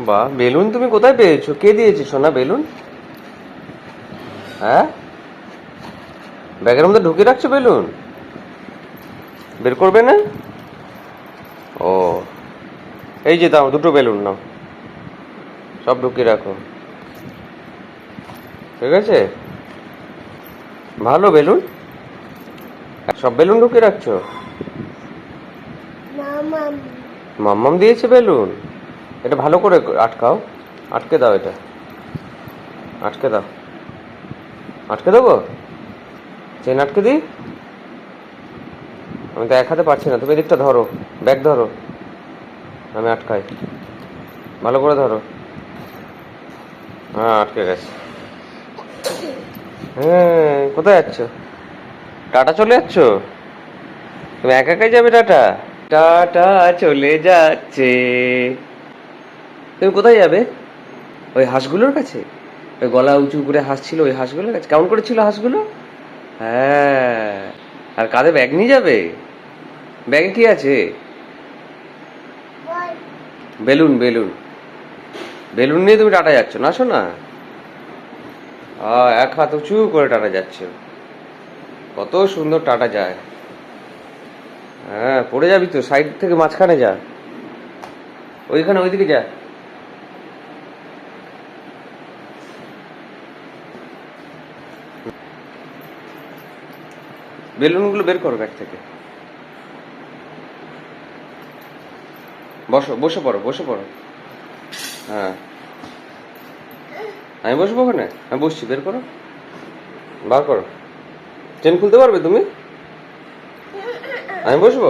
বাহ, বেলুন তুমি কোথায় পেয়েছো? কে দিয়েছে সোনা বেলুন? হ্যাঁ, ব্যাগের মধ্যে ঢুকিয়ে রাখছো বেলুন? বের করবে না? ও, এই যে দাও, দুটো বেলুন নাও, সব ঢুকিয়ে রাখো। ঠিক আছে, ভালো বেলুন, সব বেলুন ঢুকিয়ে রাখছো? মাম্মাম দিয়েছে বেলুন। এটা ভালো করে আটকাও, আটকে দাও, এটা আটকে দাও। আটকে দেবো? চেন আটকে দিই? আমি তো এক হাতে পারছি না, তুমি এদিকটা ধরো, ব্যাগ ধরো, আমি আটকাই। ভালো করে ধরো। হ্যাঁ, আটকে গেছে। হ্যাঁ, কোথায় যাচ্ছ? টাটা চলে যাচ্ছ? তুমি একা একাই যাবে টাটা? টাটা চলে যাচ্ছে। তুমি কোথায় যাবে? ওই হাঁসগুলোর কাছে? ওই গলা উঁচু করে হাঁসছিল, ওই হাঁসগুলোর কাছে? কেমন করেছিল হাঁসগুলো? হ্যাঁ, আর কাঁধে ব্যাগ নিয়ে যাবে? ব্যাগে কি আছে? বেলুন, বেলুন, বেলুন নিয়ে তুমি টাটা যাচ্ছ না? শোনা, এক হাত উঁচু করে টাটা যাচ্ছ। কত সুন্দর টাটা যায়। হ্যাঁ, পড়ে যাবি তো, সাইড থেকে মাঝখানে যা, ওইখানে, ওইদিকে যা। বেলুনগুলো বের করো ব্যাগ থেকে। বসো, বসে পড়ো, বসে পড়ো। হ্যাঁ, আমি বসবো ওখানে? আমি বসছি, বের করো, বার করো। চেন খুলতে পারবে তুমি? আমি বসবো?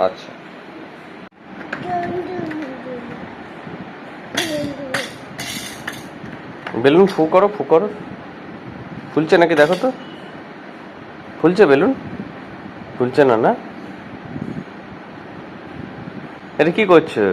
আচ্ছা। বেলুন ফু করো, ফু করো। ফুলছে নাকি দেখো তো, ফুলছে বেলুন? ফুলছে না, না? এটা কি করছো?